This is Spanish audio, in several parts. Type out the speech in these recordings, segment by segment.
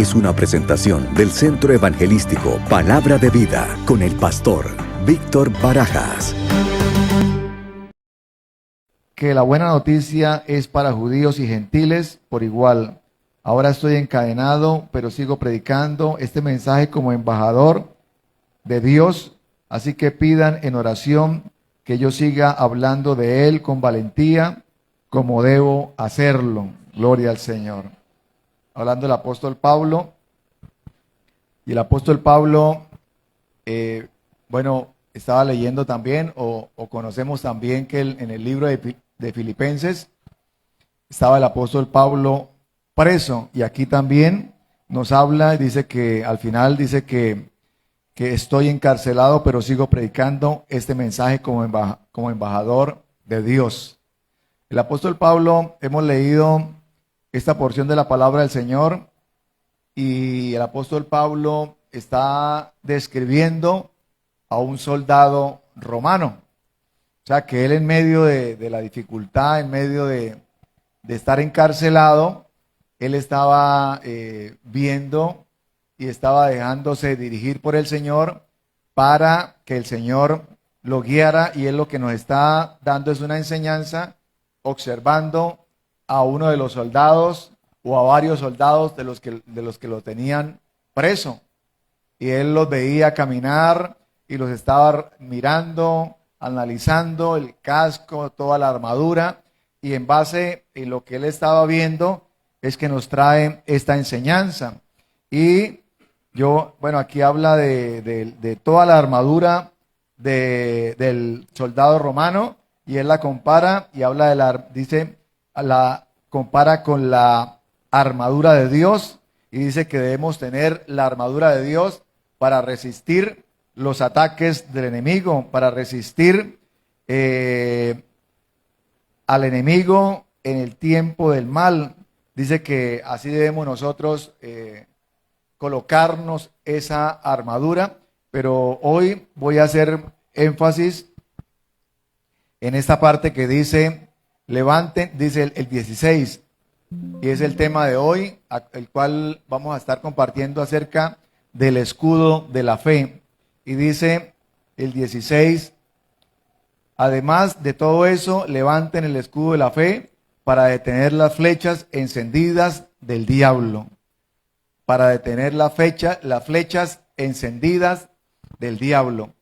es una presentación del Centro Evangelístico Palabra de Vida con el pastor Víctor Barajas. Que la buena noticia es para judíos y gentiles por igual. Ahora estoy encadenado, pero sigo predicando este mensaje como embajador de Dios. Así que pidan en oración que yo siga hablando de Él con valentía, como debo hacerlo. Gloria al Señor. Hablando del apóstol Pablo. Y el apóstol Pablo, estaba leyendo también, o conocemos también que en el libro de Filipenses estaba el apóstol Pablo preso. Y aquí también nos habla, dice que al final dice que estoy encarcelado, pero sigo predicando este mensaje como embajador de Dios. El apóstol Pablo, hemos leído esta porción de la palabra del Señor y el apóstol Pablo está describiendo a un soldado romano. O sea, que él en medio de la dificultad, en medio de estar encarcelado, él estaba viendo y estaba dejándose dirigir por el Señor para que el Señor lo guiara, y él lo que nos está dando es una enseñanza observando a uno de los soldados o a varios soldados de los que lo tenían preso, y él los veía caminar y los estaba mirando, analizando el casco, toda la armadura, y en base en lo que él estaba viendo es que nos trae esta enseñanza. Y aquí habla de toda la armadura del soldado romano, y él la compara y habla la compara con la armadura de Dios, y dice que debemos tener la armadura de Dios para resistir los ataques del enemigo, para resistir al enemigo en el tiempo del mal. Dice que así debemos nosotros colocarnos esa armadura, pero hoy voy a hacer énfasis en esta parte que dice, levanten, dice el 16, y es el tema de hoy, el cual vamos a estar compartiendo acerca del escudo de la fe. Y dice el 16, además de todo eso, levanten el escudo de la fe para detener las flechas encendidas del diablo. Para detener las flechas encendidas del diablo.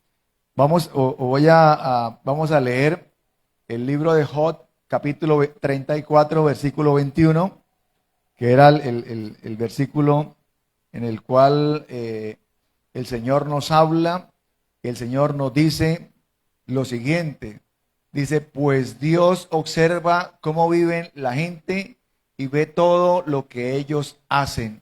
Vamos a leer el libro de Job, capítulo 34, versículo 21, que era el versículo en el cual el Señor nos habla, el Señor nos dice lo siguiente. Dice, pues Dios observa cómo viven la gente y ve todo lo que ellos hacen.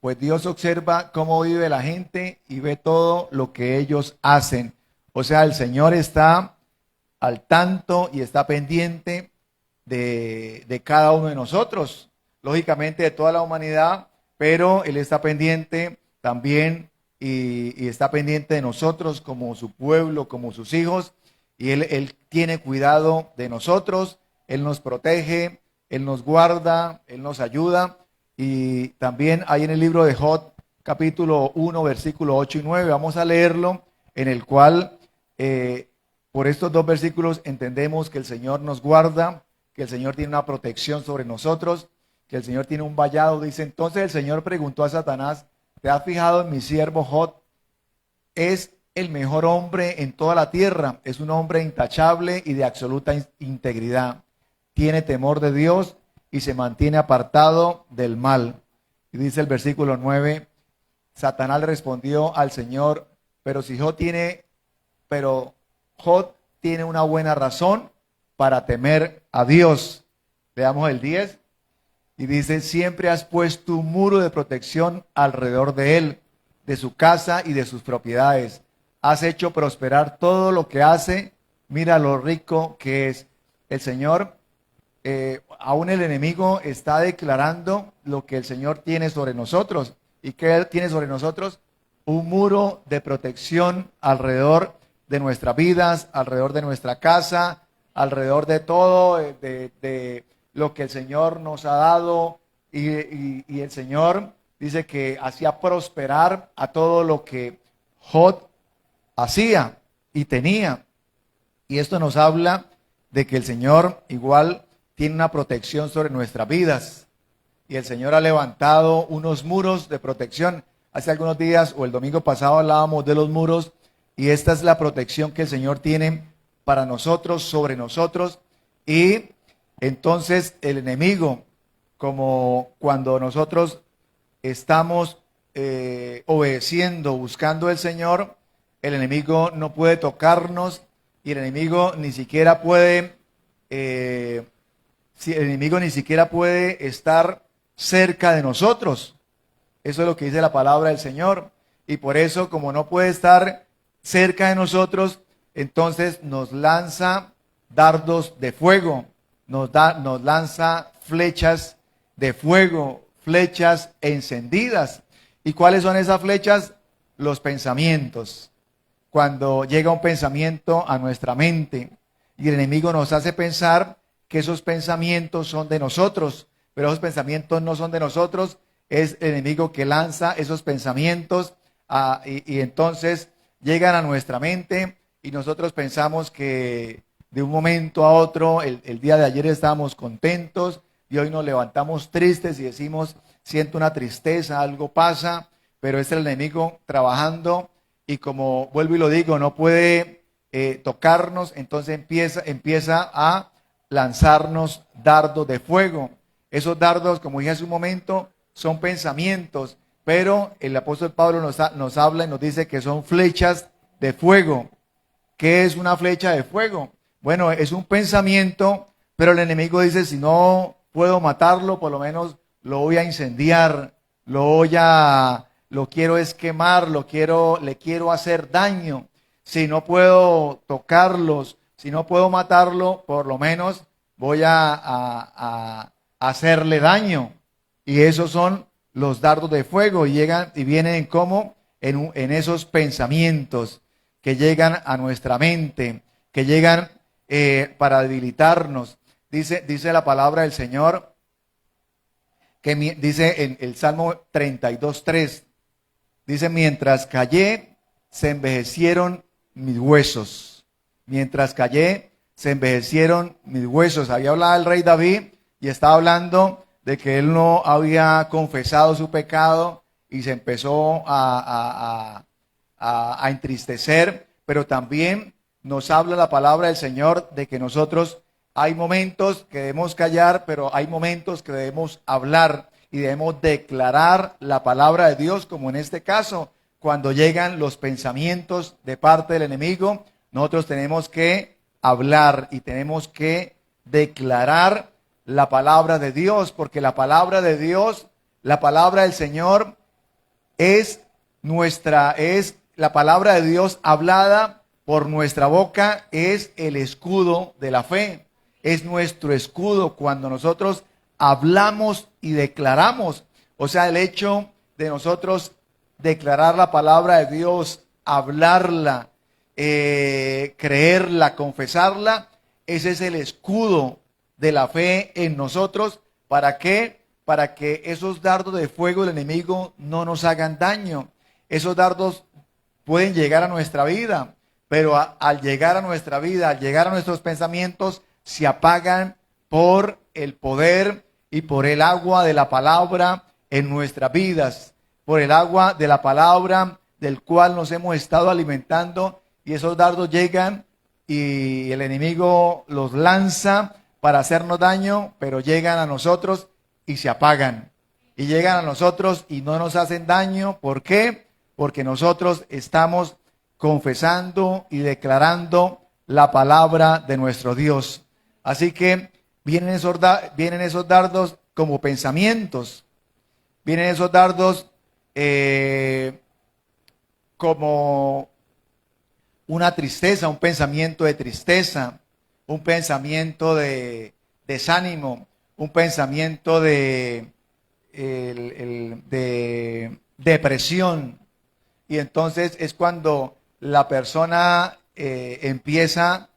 Pues Dios observa cómo vive la gente y ve todo lo que ellos hacen. O sea, el Señor está al tanto y está pendiente de cada uno de nosotros, lógicamente de toda la humanidad, pero Él está pendiente también y está pendiente de nosotros como su pueblo, como sus hijos, y Él tiene cuidado de nosotros, Él nos protege, Él nos guarda, Él nos ayuda. Y también hay en el libro de Job, capítulo 1, versículo 8 y 9, vamos a leerlo, en el cual por estos dos versículos entendemos que el Señor nos guarda, que el Señor tiene una protección sobre nosotros, que el Señor tiene un vallado. Dice, entonces el Señor preguntó a Satanás, ¿te has fijado en mi siervo Job? Es el mejor hombre en toda la tierra, es un hombre intachable y de absoluta integridad, tiene temor de Dios y se mantiene apartado del mal. Y dice el versículo 9, Satanás le respondió al Señor, pero Job tiene una buena razón para temer a Dios. Veamos el 10, y dice, siempre has puesto un muro de protección alrededor de él, de su casa y de sus propiedades. Has hecho prosperar todo lo que hace, mira lo rico que es. El Señor, aún el enemigo está declarando lo que el Señor tiene sobre nosotros. ¿Y qué Él tiene sobre nosotros? Un muro de protección alrededor de nuestras vidas, alrededor de nuestra casa, alrededor de todo, de lo que el Señor nos ha dado. Y el Señor dice que hacía prosperar a todo lo que Jod hacía y tenía. Y esto nos habla de que el Señor igual tiene una protección sobre nuestras vidas. Y el Señor ha levantado unos muros de protección. Hace algunos días o el domingo pasado hablábamos de los muros, y esta es la protección que el Señor tiene para nosotros, sobre nosotros. Y entonces el enemigo, como cuando nosotros estamos obedeciendo, buscando el Señor, el enemigo no puede tocarnos, y el enemigo ni siquiera puede, el enemigo ni siquiera puede estar cerca de nosotros. Eso es lo que dice la palabra del Señor. Y por eso, como no puede estar cerca de nosotros, entonces nos lanza dardos de fuego, nos lanza flechas de fuego, flechas encendidas. ¿Y cuáles son esas flechas? Los pensamientos. Cuando llega un pensamiento a nuestra mente y el enemigo nos hace pensar que esos pensamientos son de nosotros, pero esos pensamientos no son de nosotros, es el enemigo que lanza esos pensamientos y entonces llegan a nuestra mente y nosotros pensamos que de un momento a otro, el día de ayer estábamos contentos y hoy nos levantamos tristes y decimos, siento una tristeza, algo pasa, pero es el enemigo trabajando. Y como vuelvo y lo digo, no puede tocarnos, entonces empieza a lanzarnos dardos de fuego. Esos dardos, como dije hace un momento, son pensamientos, pero el apóstol Pablo nos habla y nos dice que son flechas de fuego. ¿Qué es una flecha de fuego? Bueno, es un pensamiento, pero el enemigo dice, si no puedo matarlo, por lo menos lo voy a incendiar, lo quiero es quemar, le quiero hacer daño. Si no puedo tocarlos, si no puedo matarlo, por lo menos voy a hacerle daño. Y esos son los dardos de fuego, y llegan y vienen como en esos pensamientos que llegan a nuestra mente, que llegan para debilitarnos. Dice la palabra del Señor, que dice en el Salmo 32:3, dice, mientras callé, se envejecieron mis huesos. Mientras callé, se envejecieron mis huesos. Había hablado el rey David y estaba hablando de que él no había confesado su pecado y se empezó a entristecer, pero también nos habla la palabra del Señor de que nosotros hay momentos que debemos callar, pero hay momentos que debemos hablar y debemos declarar la palabra de Dios, como en este caso, cuando llegan los pensamientos de parte del enemigo, nosotros tenemos que hablar y tenemos que declarar la palabra de Dios, porque la palabra de Dios, la palabra del Señor es la palabra de Dios hablada por nuestra boca, es el escudo de la fe, es nuestro escudo cuando nosotros hablamos y declaramos. O sea, el hecho de nosotros declarar la palabra de Dios, hablarla, creerla, confesarla, ese es el escudo de la fe en nosotros. ¿Para qué? Para que esos dardos de fuego del enemigo no nos hagan daño. Esos dardos pueden llegar a nuestra vida, pero al llegar a nuestra vida, al llegar a nuestros pensamientos, se apagan por el poder y por el agua de la palabra en nuestras vidas, por el agua de la palabra del cual nos hemos estado alimentando, y esos dardos llegan y el enemigo los lanza para hacernos daño, pero llegan a nosotros y se apagan. Y llegan a nosotros y no nos hacen daño. ¿Por qué? Porque nosotros estamos confesando y declarando la palabra de nuestro Dios. Así que vienen esos dardos como pensamientos. Vienen esos dardos como una tristeza, un pensamiento de tristeza, un pensamiento de desánimo, un pensamiento de depresión. Y entonces es cuando la persona empieza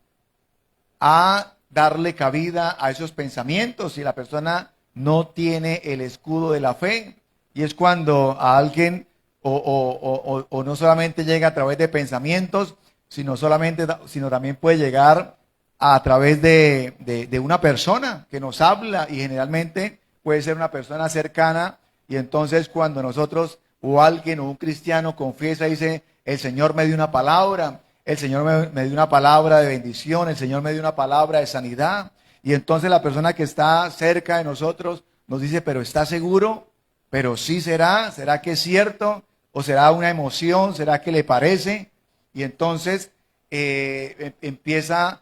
a darle cabida a esos pensamientos, y la persona no tiene el escudo de la fe, y es cuando a alguien o no solamente llega a través de pensamientos, sino también puede llegar a través de una persona que nos habla, y generalmente puede ser una persona cercana. Y entonces cuando nosotros o alguien o un cristiano confiesa y dice, el Señor me dio una palabra, el Señor me dio una palabra de bendición, el Señor me dio una palabra de sanidad, y entonces la persona que está cerca de nosotros nos dice, pero ¿está seguro? ¿Pero sí será que es cierto? ¿O será una emoción? ¿Será que le parece? Y entonces empieza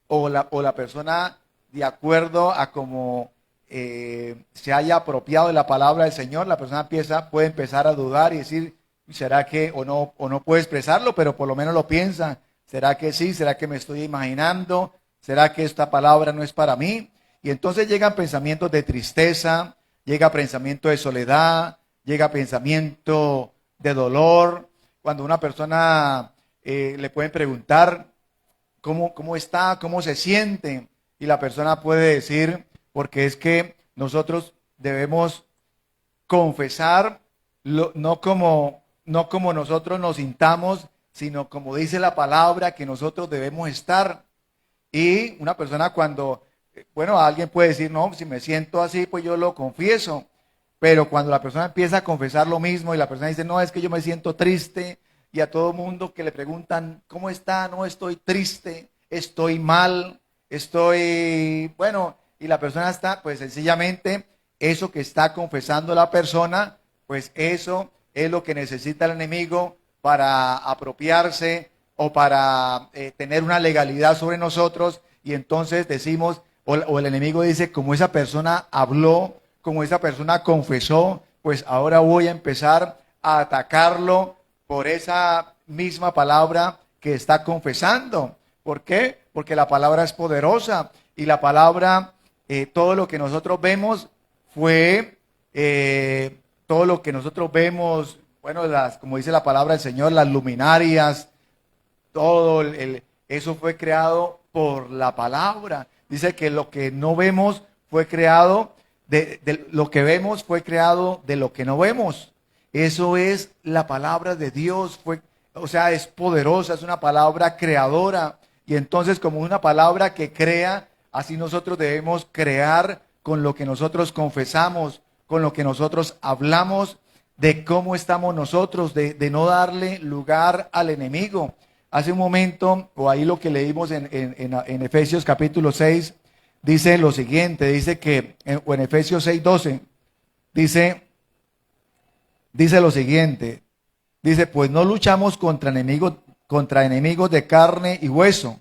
o la persona, de acuerdo a cómo se haya apropiado de la palabra del Señor, la persona puede empezar a dudar y decir, ¿será que o no puede expresarlo, pero por lo menos lo piensa? ¿Será que sí? ¿Será que me estoy imaginando? ¿Será que esta palabra no es para mí? Y entonces llegan pensamientos de tristeza, llega pensamiento de soledad, llega pensamiento de dolor. Cuando una persona le pueden preguntar cómo está, cómo se siente, y la persona puede decir, porque es que nosotros debemos confesar no como nosotros nos sintamos, sino como dice la palabra que nosotros debemos estar. Y una persona bueno, alguien puede decir, no, si me siento así, pues yo lo confieso. Pero cuando la persona empieza a confesar lo mismo y la persona dice, no, es que yo me siento triste, y a todo mundo que le preguntan, ¿cómo está? No, estoy triste, estoy mal, bueno, y la persona está, pues sencillamente, eso que está confesando la persona, pues eso es lo que necesita el enemigo para apropiarse o para tener una legalidad sobre nosotros. Y entonces decimos, o el enemigo dice, como esa persona habló, como esa persona confesó, pues ahora voy a empezar a atacarlo por esa misma palabra que está confesando. ¿Por qué? Porque la palabra es poderosa, y la palabra, todo lo que nosotros vemos todo lo que nosotros vemos, bueno, como dice la palabra del Señor, las luminarias, eso fue creado por la palabra. Dice que lo que no vemos fue creado, lo que vemos fue creado de lo que no vemos. Eso es la palabra de Dios, o sea, es poderosa, es una palabra creadora. Y entonces, como una palabra que crea, así nosotros debemos crear con lo que nosotros confesamos, con lo que nosotros hablamos, de cómo estamos nosotros, de no darle lugar al enemigo. Hace un momento, o ahí lo que leímos en Efesios capítulo 6, dice lo siguiente, dice que, o en Efesios 6:12, dice lo siguiente, dice, pues no luchamos contra enemigos de carne y hueso.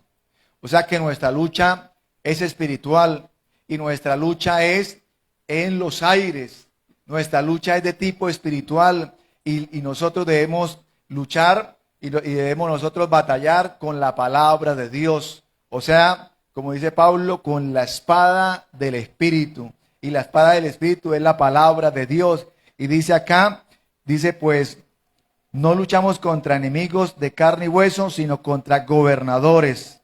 O sea que nuestra lucha es espiritual, y nuestra lucha es en los aires. Nuestra lucha es de tipo espiritual, y nosotros debemos luchar y debemos nosotros batallar con la palabra de Dios. O sea, como dice Pablo, con la espada del Espíritu. Y la espada del Espíritu es la palabra de Dios. Y dice acá, pues, no luchamos contra enemigos de carne y hueso, sino contra gobernadores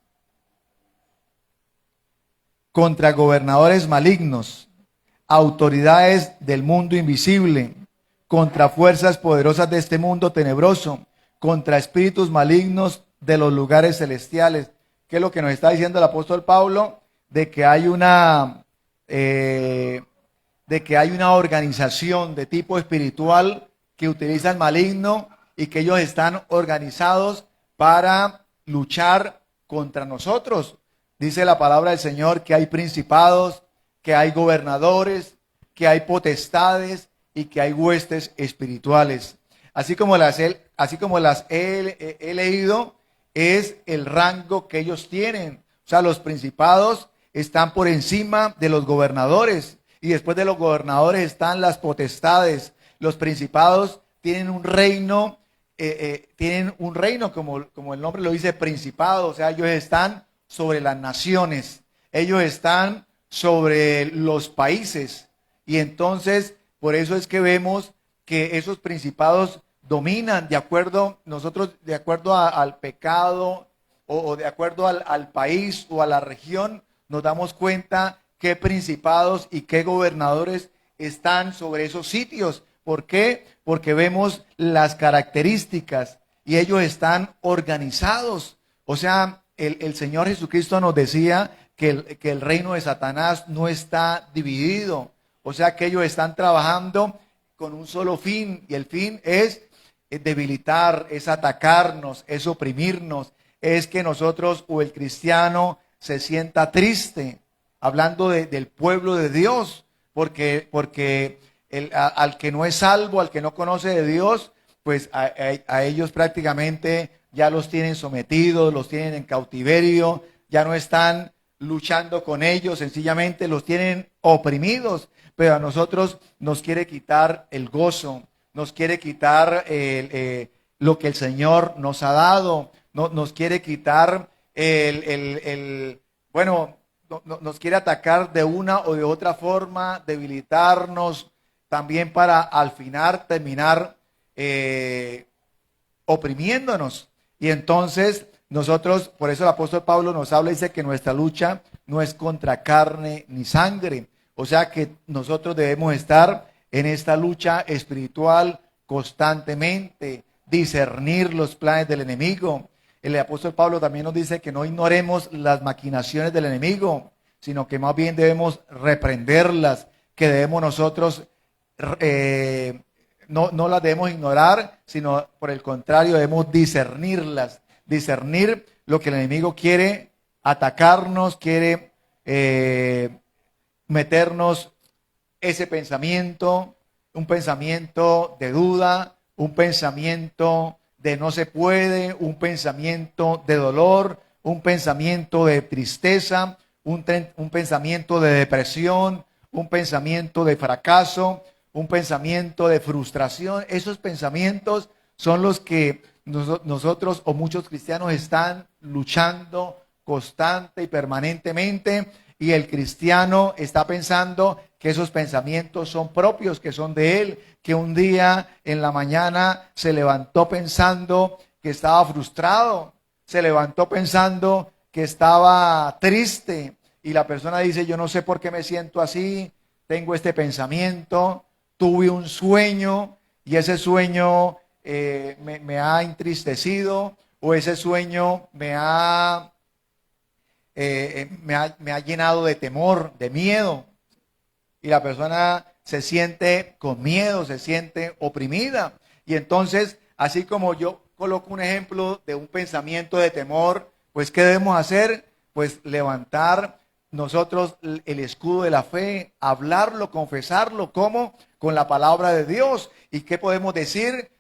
malignos, autoridades del mundo invisible, contra fuerzas poderosas de este mundo tenebroso, contra espíritus malignos de los lugares celestiales. ¿Qué es lo que nos está diciendo el apóstol Pablo? De que hay una organización de tipo espiritual que utiliza el maligno, y que ellos están organizados para luchar contra nosotros. Dice la palabra del Señor que hay principados, que hay gobernadores, que hay potestades y que hay huestes espirituales. Así como las he leído, es el rango que ellos tienen. O sea, los principados están por encima de los gobernadores, y después de los gobernadores están las potestades. Los principados tienen un reino, como el nombre lo dice, principado. O sea, ellos están sobre las naciones, ellos están sobre los países, y entonces por eso es que vemos que esos principados dominan de acuerdo al pecado, o de acuerdo al país o a la región. Nos damos cuenta qué principados y qué gobernadores están sobre esos sitios. ¿Por qué? Porque vemos las características y ellos están organizados. O sea, el Señor Jesucristo nos decía que el reino de Satanás no está dividido. O sea, que ellos están trabajando con un solo fin, y el fin es debilitar, es atacarnos, es oprimirnos, es que nosotros o el cristiano se sienta triste, hablando del pueblo de Dios, porque al que no es salvo, al que no conoce de Dios, pues a ellos prácticamente ya los tienen sometidos, los tienen en cautiverio, ya no están luchando con ellos, sencillamente los tienen oprimidos. Pero a nosotros nos quiere quitar el gozo, nos quiere quitar lo que el Señor nos ha dado, nos quiere quitar nos quiere atacar de una o de otra forma, debilitarnos, también para al final terminar oprimiéndonos. Y entonces nosotros, por eso el apóstol Pablo nos habla y dice que nuestra lucha no es contra carne ni sangre. O sea que nosotros debemos estar en esta lucha espiritual constantemente, discernir los planes del enemigo. El apóstol Pablo también nos dice que no ignoremos las maquinaciones del enemigo, sino que más bien debemos reprenderlas, que debemos nosotros, no las debemos ignorar, sino por el contrario debemos discernirlas, discernir lo que el enemigo quiere atacarnos, quiere meternos ese pensamiento, un pensamiento de duda, un pensamiento de no se puede, un pensamiento de dolor, un pensamiento de tristeza, un pensamiento de depresión, un pensamiento de fracaso, un pensamiento de frustración. Esos pensamientos son los que nosotros o muchos cristianos están luchando constante y permanentemente, y el cristiano está pensando que esos pensamientos son propios, que son de él, que un día en la mañana se levantó pensando que estaba frustrado, se levantó pensando que estaba triste, y la persona dice: yo no sé por qué me siento así, tengo este pensamiento, tuve un sueño y ese sueño me ha entristecido, o ese sueño me ha llenado de temor, de miedo. Y la persona se siente con miedo, se siente oprimida. Y entonces, así como yo coloco un ejemplo de un pensamiento de temor, pues ¿qué debemos hacer? Pues levantar nosotros el escudo de la fe, hablarlo, confesarlo. ¿Cómo? Con la palabra de Dios. ¿Y qué podemos decir?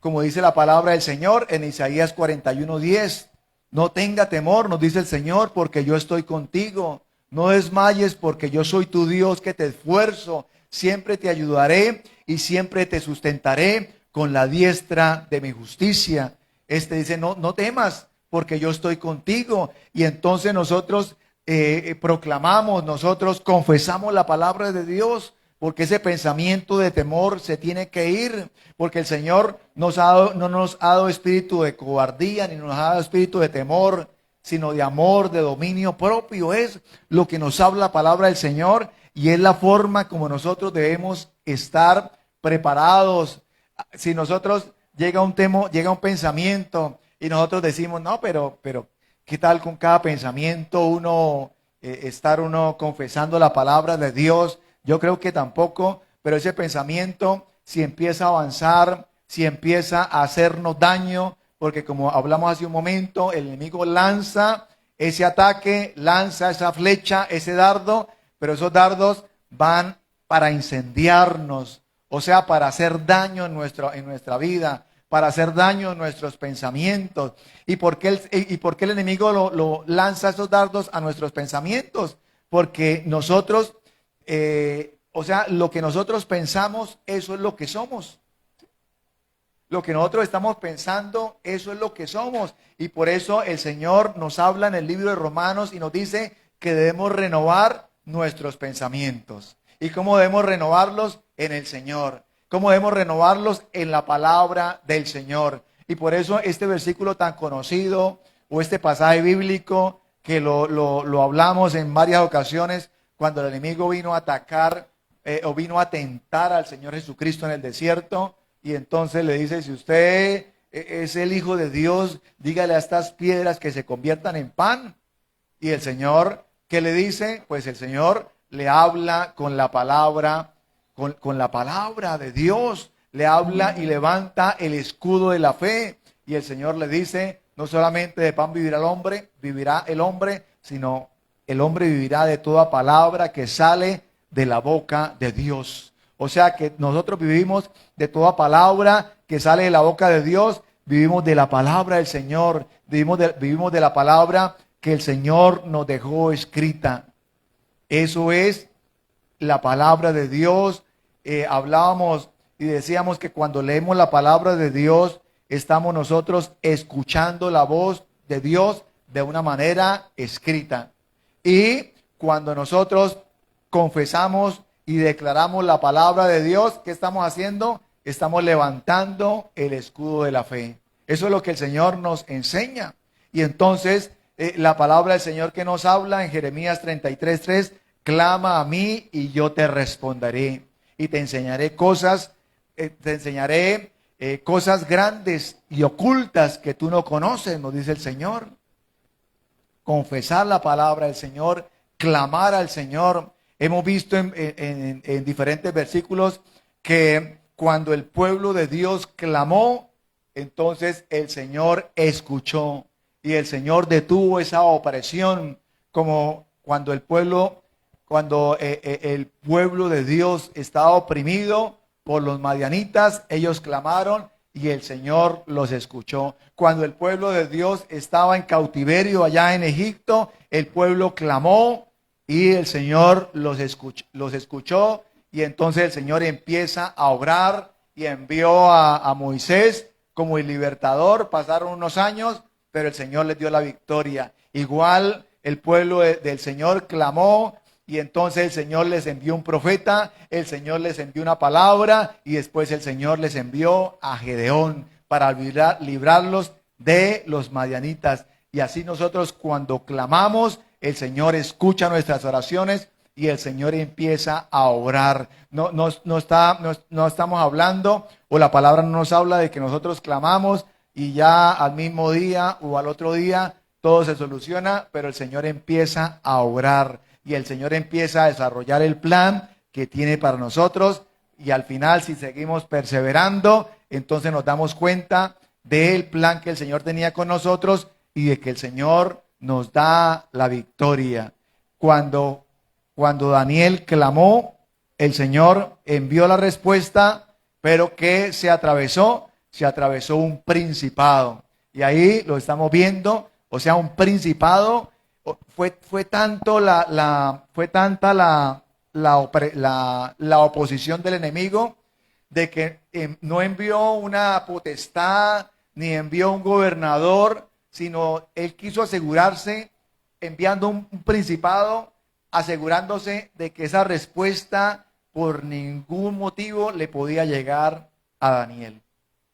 Como dice la palabra del Señor en Isaías 41:10. No tenga temor, nos dice el Señor, porque yo estoy contigo. No desmayes, porque yo soy tu Dios que te esfuerzo. Siempre te ayudaré y siempre te sustentaré con la diestra de mi justicia. Dice: no temas, porque yo estoy contigo. Y entonces nosotros proclamamos, nosotros confesamos la palabra de Dios, porque ese pensamiento de temor se tiene que ir, porque el Señor no nos ha dado espíritu de cobardía, ni nos ha dado espíritu de temor, sino de amor, de dominio propio. Es lo que nos habla la palabra del Señor, y es la forma como nosotros debemos estar preparados. Si nosotros llega un pensamiento y nosotros decimos: no, pero ¿qué tal con cada pensamiento estar confesando la palabra de Dios? Yo creo que tampoco, pero ese pensamiento, si empieza a avanzar, si empieza a hacernos daño, porque como hablamos hace un momento, el enemigo lanza ese ataque, lanza esa flecha, ese dardo, pero esos dardos van para incendiarnos, o sea, para hacer daño en nuestra vida, para hacer daño en nuestros pensamientos. ¿Y por qué el enemigo lo lanza esos dardos a nuestros pensamientos? Porque nosotros, lo que nosotros pensamos, eso es lo que somos. Lo que nosotros estamos pensando, eso es lo que somos. Y por eso el Señor nos habla en el libro de Romanos y nos dice que debemos renovar nuestros pensamientos. ¿Y cómo debemos renovarlos? En el Señor. ¿Cómo debemos renovarlos? En la palabra del Señor. Y por eso este versículo tan conocido, o este pasaje bíblico que lo hablamos en varias ocasiones, cuando el enemigo vino a atacar o vino a tentar al Señor Jesucristo en el desierto, y entonces le dice, si usted es el Hijo de Dios, dígale a estas piedras que se conviertan en pan. Y el Señor, ¿qué le dice? Pues el Señor le habla con la palabra, con la palabra de Dios, le habla y levanta el escudo de la fe. Y el Señor le dice, no solamente de pan vivirá el hombre, sino el hombre vivirá de toda palabra que sale de la boca de Dios. O sea que nosotros vivimos de toda palabra que sale de la boca de Dios, vivimos de la palabra del Señor, vivimos de la palabra que el Señor nos dejó escrita. Eso es la palabra de Dios. Hablábamos y decíamos que cuando leemos la palabra de Dios, estamos nosotros escuchando la voz de Dios de una manera escrita. Y cuando nosotros confesamos y declaramos la palabra de Dios, ¿qué estamos haciendo? Estamos levantando el escudo de la fe. Eso es lo que el Señor nos enseña. Y entonces la palabra del Señor que nos habla en Jeremías 33:3, clama a mí y yo te responderé y te enseñaré cosas grandes y ocultas que tú no conoces, nos dice el Señor. Confesar la palabra del Señor, clamar al Señor. Hemos visto en diferentes versículos que cuando el pueblo de Dios clamó, entonces el Señor escuchó y el Señor detuvo esa opresión, como cuando el pueblo de Dios estaba oprimido por los madianitas, ellos clamaron y el Señor los escuchó. Cuando el pueblo de Dios estaba en cautiverio allá en Egipto, el pueblo clamó y el Señor los escuchó, y entonces el Señor empieza a obrar y envió a Moisés como el libertador. Pasaron unos años, pero el Señor les dio la victoria. Igual el pueblo del Señor clamó y entonces el Señor les envió un profeta, el Señor les envió una palabra y después el Señor les envió a Gedeón para librarlos de los madianitas. Y así nosotros cuando clamamos, el Señor escucha nuestras oraciones y el Señor empieza a orar. No estamos hablando, o la palabra no nos habla de que nosotros clamamos y ya al mismo día o al otro día todo se soluciona, pero el Señor empieza a orar y el Señor empieza a desarrollar el plan que tiene para nosotros, y al final, si seguimos perseverando, entonces nos damos cuenta del plan que el Señor tenía con nosotros y de que el Señor nos da la victoria. Cuando Daniel clamó, el Señor envió la respuesta, pero ¿qué se atravesó? Se atravesó un principado. Y ahí lo estamos viendo, o sea, un principado. Fue tanta la oposición del enemigo, de que no envió una potestad, ni envió un gobernador, sino él quiso asegurarse, enviando un principado, asegurándose de que esa respuesta por ningún motivo le podía llegar a Daniel.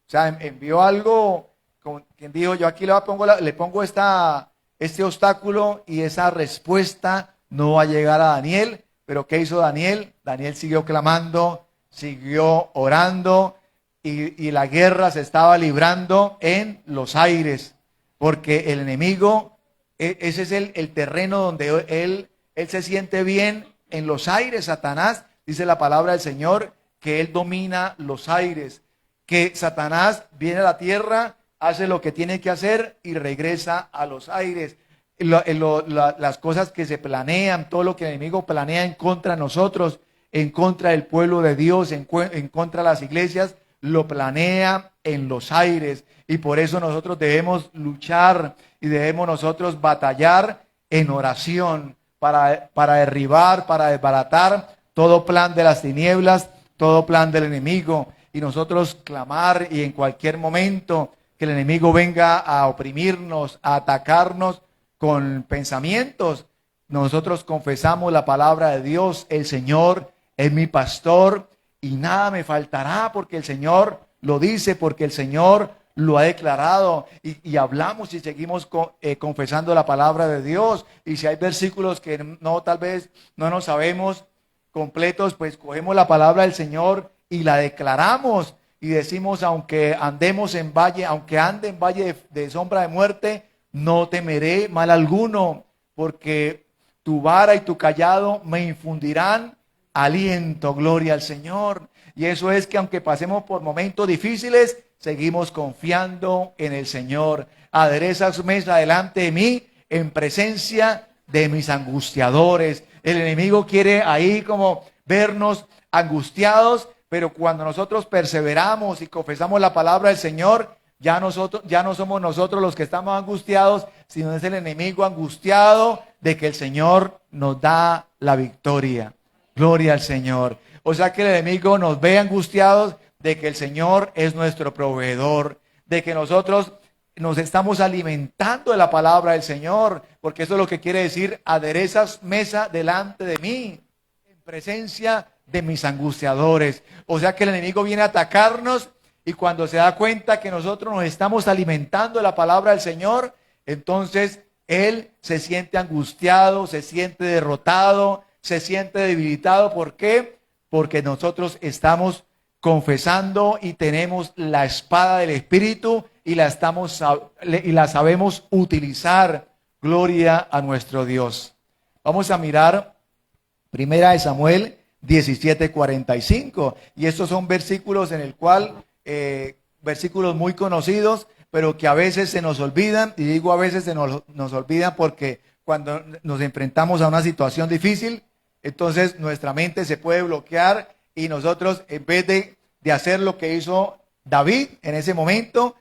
O sea, envió algo, como quien dijo, yo aquí le pongo este obstáculo y esa respuesta no va a llegar a Daniel. Pero ¿qué hizo Daniel? Daniel siguió clamando, siguió orando, y la guerra se estaba librando en los aires, porque el enemigo, ese es el terreno donde él se siente bien, en los aires. Satanás, dice la palabra del Señor, que él domina los aires, que Satanás viene a la tierra, hace lo que tiene que hacer y regresa a los aires. Las cosas que se planean, todo lo que el enemigo planea en contra de nosotros, en contra del pueblo de Dios, en contra de las iglesias, lo planea en los aires. Y por eso nosotros debemos luchar y debemos nosotros batallar en oración para derribar, para desbaratar todo plan de las tinieblas, todo plan del enemigo. Y nosotros clamar, y en cualquier momento que el enemigo venga a oprimirnos, a atacarnos con pensamientos, nosotros confesamos la palabra de Dios. El Señor es mi pastor y nada me faltará, porque el Señor lo dice, porque el Señor lo ha declarado, y hablamos y seguimos confesando la palabra de Dios. Y si hay versículos que tal vez no nos sabemos, completos, pues cogemos la palabra del Señor y la declaramos y decimos, aunque andemos en valle, aunque ande en valle de sombra de muerte, no temeré mal alguno, porque tu vara y tu cayado me infundirán aliento. Gloria al Señor. Y eso es que aunque pasemos por momentos difíciles, seguimos confiando en el Señor. Adereza su mesa delante de mí en presencia de mis angustiadores. El enemigo quiere ahí como vernos angustiados, pero cuando nosotros perseveramos y confesamos la palabra del Señor, ya no somos nosotros los que estamos angustiados, sino es el enemigo angustiado de que el Señor nos da la victoria. Gloria al Señor. O sea que el enemigo nos ve angustiados de que el Señor es nuestro proveedor, de que nosotros nos estamos alimentando de la palabra del Señor, porque eso es lo que quiere decir: aderezas mesa delante de mí, en presencia de mis angustiadores. O sea que el enemigo viene a atacarnos, y cuando se da cuenta que nosotros nos estamos alimentando de la palabra del Señor, entonces él se siente angustiado, se siente derrotado, se siente debilitado. ¿Por qué? Porque nosotros estamos confesando y tenemos la espada del Espíritu y la sabemos utilizar. Gloria a nuestro Dios. Vamos a mirar Primera de Samuel 17:45, y estos son versículos en el cual versículos muy conocidos, pero que a veces se nos olvidan. Y digo a veces se nos olvidan porque cuando nos enfrentamos a una situación difícil, entonces nuestra mente se puede bloquear y nosotros, en vez de hacer lo que hizo David en ese momento,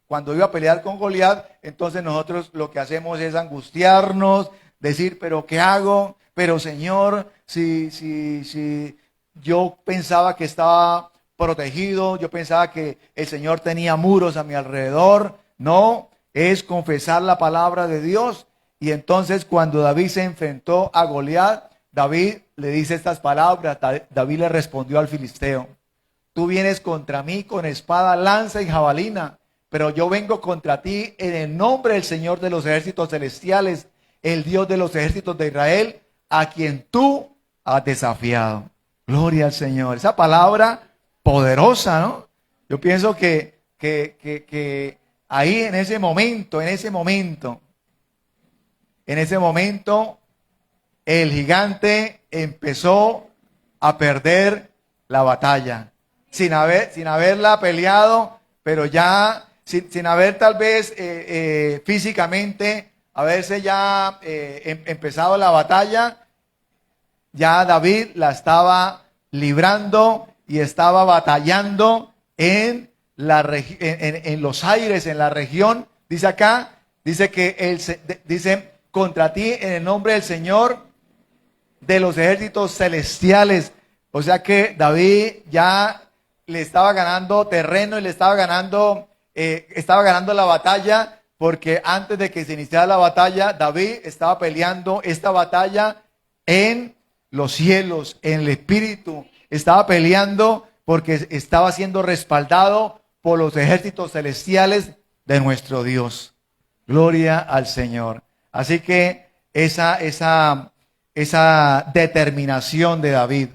cuando iba a pelear con Goliat, entonces nosotros lo que hacemos es angustiarnos, decir, pero ¿qué hago? Pero Señor, si yo pensaba que estaba protegido, yo pensaba que el Señor tenía muros a mi alrededor. No, es confesar la palabra de Dios. Y entonces cuando David se enfrentó a Goliat, David le dice estas palabras. David le respondió al filisteo: tú vienes contra mí con espada, lanza y jabalina, pero yo vengo contra ti en el nombre del Señor de los ejércitos celestiales, el Dios de los ejércitos de Israel, a quien tú has desafiado. Gloria al Señor. Esa palabra poderosa, ¿no? Yo pienso que ahí en ese momento, el gigante empezó a perder la batalla, sin haberla peleado, pero ya, sin haber tal vez físicamente, haberse ya empezado la batalla. Ya David la estaba librando y estaba batallando en los aires, en la región. Dice acá, dice que dice: contra ti en el nombre del Señor de los ejércitos celestiales. O sea que David ya le estaba ganando terreno y le estaba ganando la batalla, porque antes de que se iniciara la batalla, David estaba peleando esta batalla en los cielos, en el Espíritu. Estaba peleando porque estaba siendo respaldado por los ejércitos celestiales de nuestro Dios. Gloria al Señor. Así que esa determinación de David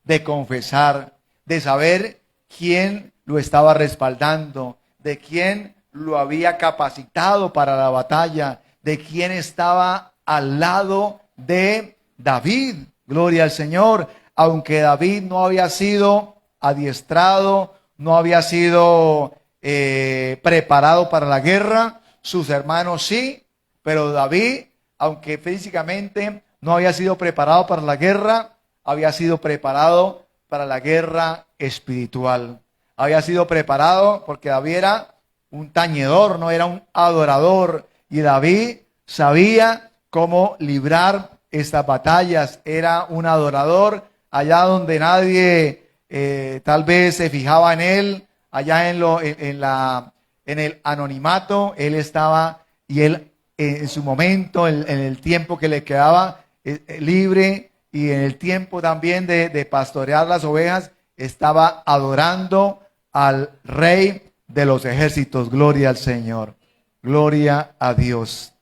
de confesar, de saber quién lo estaba respaldando, de quién lo había capacitado para la batalla, de quién estaba al lado de David. Gloria al Señor. Aunque David no había sido adiestrado, no había sido preparado para la guerra, sus hermanos sí, pero David, aunque físicamente no había sido preparado para la guerra, había sido preparado para la guerra espiritual. Había sido preparado porque David era un tañedor, no era un adorador. Y David sabía cómo librar estas batallas. Era un adorador. Allá donde nadie tal vez se fijaba en él, allá en el anonimato, él estaba, y él en su momento, en el tiempo que le quedaba libre, y en el tiempo también de pastorear las ovejas, estaba adorando al Rey de los ejércitos. Gloria al Señor, gloria a Dios.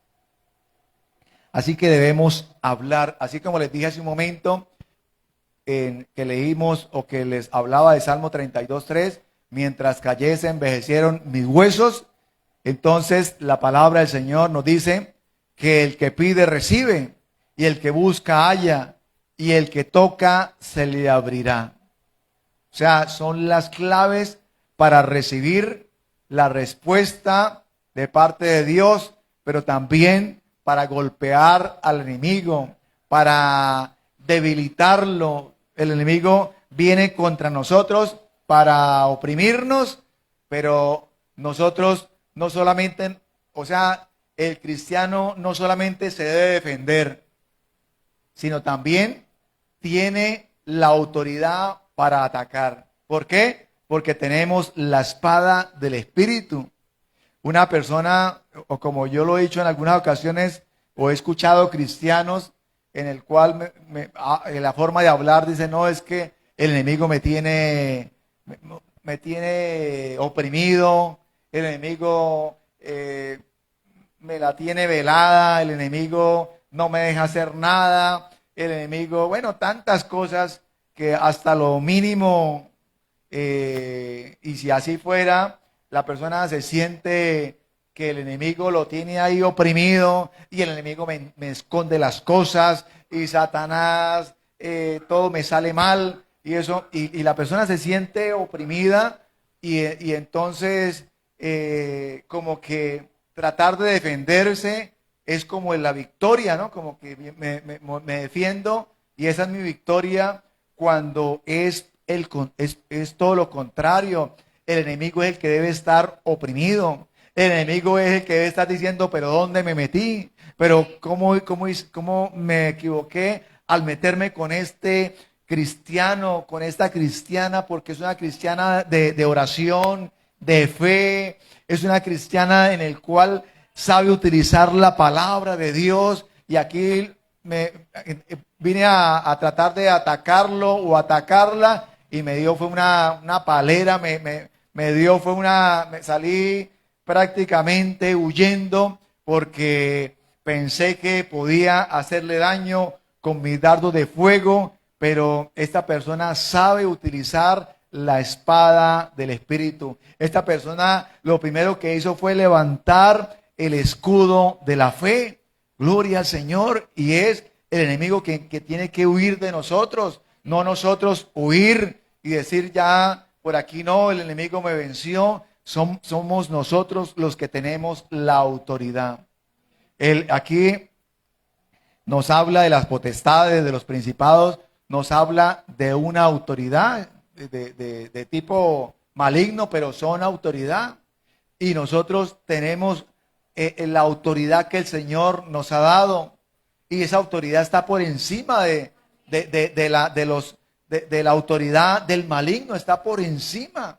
Así que debemos hablar, así como les dije hace un momento, que leímos o que les hablaba de Salmo 32:3, mientras cayese envejecieron mis huesos. Entonces la palabra del Señor nos dice que el que pide recibe, y el que busca halla, y el que toca se le abrirá. O sea, son las claves para recibir la respuesta de parte de Dios, pero también para golpear al enemigo, para debilitarlo. El enemigo viene contra nosotros para oprimirnos, pero nosotros no solamente, o sea, el cristiano no solamente se debe defender, sino también tiene la autoridad para atacar. ¿Por qué? Porque tenemos la espada del Espíritu. Una persona, o como yo lo he dicho en algunas ocasiones, o he escuchado cristianos en el cual en la forma de hablar dice, no, es que el enemigo me tiene oprimido, el enemigo me la tiene velada, el enemigo no me deja hacer nada, el enemigo, bueno, tantas cosas que hasta lo mínimo, y si así fuera, la persona se siente que el enemigo lo tiene ahí oprimido y el enemigo me esconde las cosas y Satanás, todo me sale mal y eso, y la persona se siente oprimida y entonces como que tratar de defenderse es como en la victoria, ¿no? Como que me defiendo y esa es mi victoria, cuando es todo lo contrario. El enemigo es el que debe estar oprimido. El enemigo es el que debe estar diciendo, pero ¿dónde me metí? Pero ¿cómo me equivoqué al meterme con este cristiano, con esta cristiana? Porque es una cristiana de oración, de fe. Es una cristiana en el cual sabe utilizar la palabra de Dios. Y aquí vine a tratar de atacarlo o atacarla y me dio fue una palera, me salí prácticamente huyendo porque pensé que podía hacerle daño con mis dardos de fuego, pero esta persona sabe utilizar la espada del Espíritu. Esta persona lo primero que hizo fue levantar el escudo de la fe. Gloria al Señor. Y es el enemigo que tiene que huir de nosotros, no nosotros huir y decir ya por aquí no, el enemigo me venció. Somos nosotros los que tenemos la autoridad. Aquí nos habla de las potestades, de los principados, nos habla de una autoridad de tipo maligno, pero son autoridad. Y nosotros tenemos la autoridad que el Señor nos ha dado. Y esa autoridad está por encima de la autoridad del maligno, está por encima.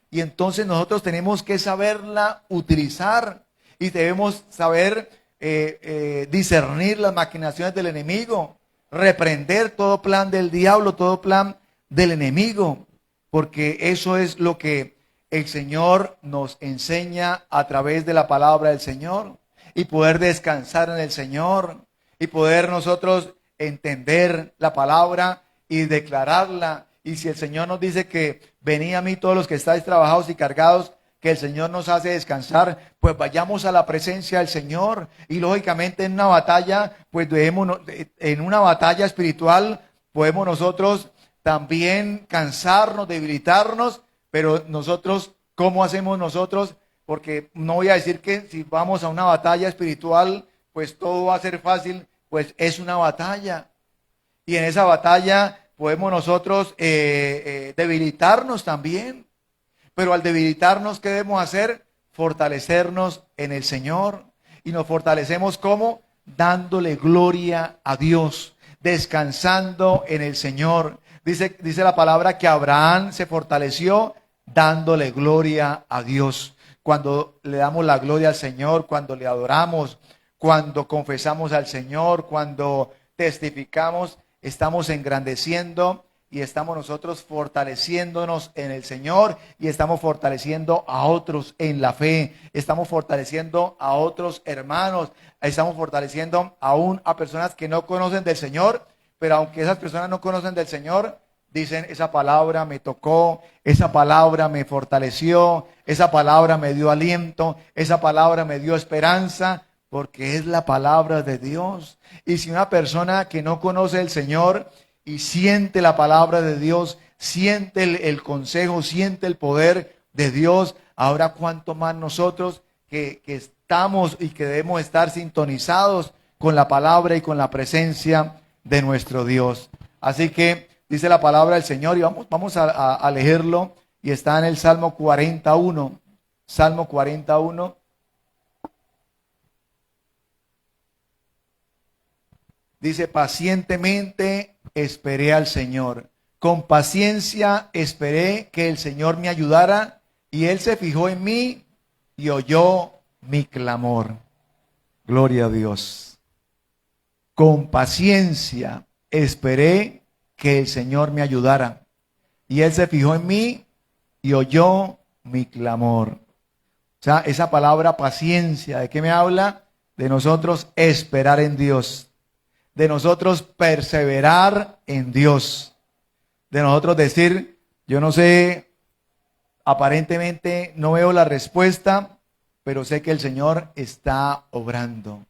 Y entonces nosotros tenemos que saberla utilizar y debemos saber discernir las maquinaciones del enemigo, reprender todo plan del diablo, todo plan del enemigo, porque eso es lo que el Señor nos enseña a través de la palabra del Señor, y poder descansar en el Señor y poder nosotros entender la palabra y declararla. Y si el Señor nos dice que venid a mí todos los que estáis trabajados y cargados, que el Señor nos hace descansar, pues vayamos a la presencia del Señor. Y lógicamente en una batalla, pues en una batalla espiritual podemos nosotros también cansarnos, debilitarnos, pero nosotros, ¿cómo hacemos nosotros? Porque no voy a decir que si vamos a una batalla espiritual, pues todo va a ser fácil, pues es una batalla. Y en esa batalla podemos nosotros debilitarnos también. Pero al debilitarnos, ¿qué debemos hacer? Fortalecernos en el Señor. Y nos fortalecemos ¿cómo? Dándole gloria a Dios, descansando en el Señor. Dice la palabra que Abraham se fortaleció dándole gloria a Dios. Cuando le damos la gloria al Señor, cuando le adoramos, cuando confesamos al Señor, cuando testificamos, estamos engrandeciendo y estamos nosotros fortaleciéndonos en el Señor, y estamos fortaleciendo a otros en la fe, estamos fortaleciendo a otros hermanos, estamos fortaleciendo aún a personas que no conocen del Señor, pero aunque esas personas no conocen del Señor, dicen, esa palabra me tocó, esa palabra me fortaleció, esa palabra me dio aliento, esa palabra me dio esperanza, porque es la palabra de Dios. Y si una persona que no conoce al Señor y siente la palabra de Dios, siente el consejo, siente el poder de Dios, ahora cuánto más nosotros que estamos y que debemos estar sintonizados con la palabra y con la presencia de nuestro Dios. Así que dice la palabra del Señor y vamos a leerlo, y está en el Salmo 41. Salmo 41. Dice, pacientemente esperé al Señor. Con paciencia esperé que el Señor me ayudara, y Él se fijó en mí y oyó mi clamor. Gloria a Dios. Con paciencia esperé que el Señor me ayudara, y Él se fijó en mí y oyó mi clamor. O sea, esa palabra paciencia, ¿de qué me habla? De nosotros esperar en Dios, de nosotros perseverar en Dios, de nosotros decir, yo no sé, aparentemente no veo la respuesta, pero sé que el Señor está obrando,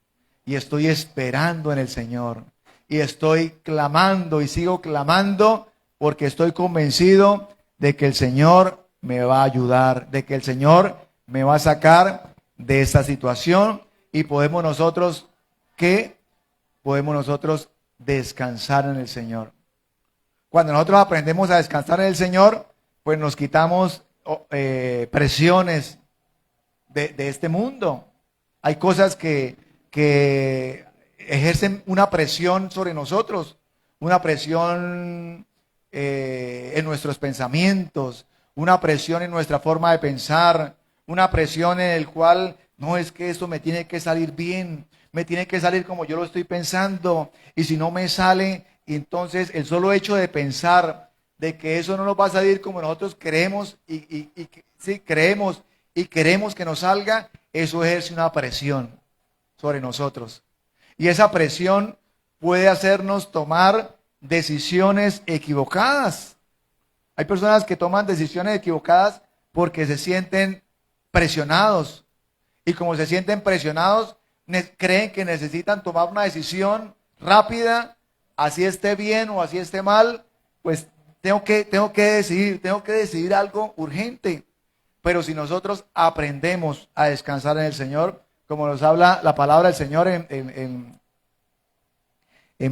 y estoy esperando en el Señor, y estoy clamando y sigo clamando, porque estoy convencido de que el Señor me va a ayudar, de que el Señor me va a sacar de esta situación, y podemos nosotros, ¿qué? Podemos nosotros descansar en el Señor. Cuando nosotros aprendemos a descansar en el Señor, pues nos quitamos presiones de este mundo. Hay cosas que ejercen una presión sobre nosotros, una presión en nuestros pensamientos, una presión en nuestra forma de pensar, una presión en el cual, no, es que esto me tiene que salir bien, me tiene que salir como yo lo estoy pensando, y si no me sale, entonces el solo hecho de pensar de que eso no nos va a salir como nosotros creemos sí, creemos y queremos que nos salga, eso ejerce una presión sobre nosotros. Y esa presión puede hacernos tomar decisiones equivocadas. Hay personas que toman decisiones equivocadas porque se sienten presionados. Y como se sienten presionados, creen que necesitan tomar una decisión rápida, así esté bien o así esté mal, pues tengo que decidir algo urgente. Pero si nosotros aprendemos a descansar en el Señor, como nos habla la palabra del Señor en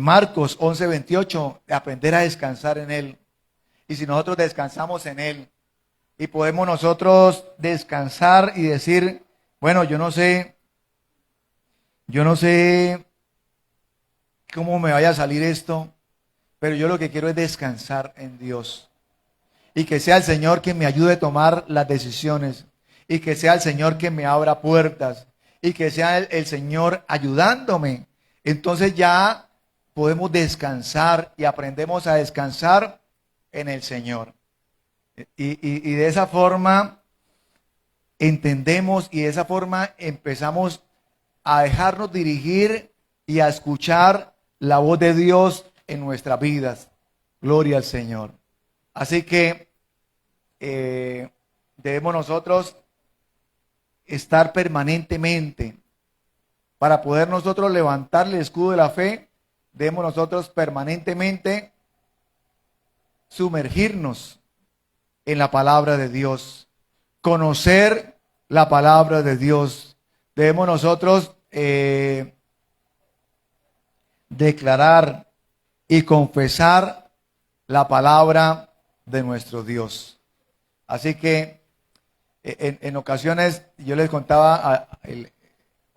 Marcos 11:28, de aprender a descansar en Él. Y si nosotros descansamos en Él, y podemos nosotros descansar y decir, bueno, yo no sé cómo me vaya a salir esto, pero yo lo que quiero es descansar en Dios. Y que sea el Señor quien me ayude a tomar las decisiones. Y que sea el Señor quien me abra puertas. Y que sea el Señor ayudándome. Entonces ya podemos descansar y aprendemos a descansar en el Señor. Y de esa forma entendemos, y de esa forma empezamos a dejarnos dirigir y a escuchar la voz de Dios en nuestras vidas. Gloria al Señor. Así que debemos nosotros estar permanentemente, para poder nosotros levantar el escudo de la fe, debemos nosotros permanentemente sumergirnos en la palabra de Dios, conocer la palabra de Dios. Debemos nosotros declarar y confesar la palabra de nuestro Dios. Así que en ocasiones yo les contaba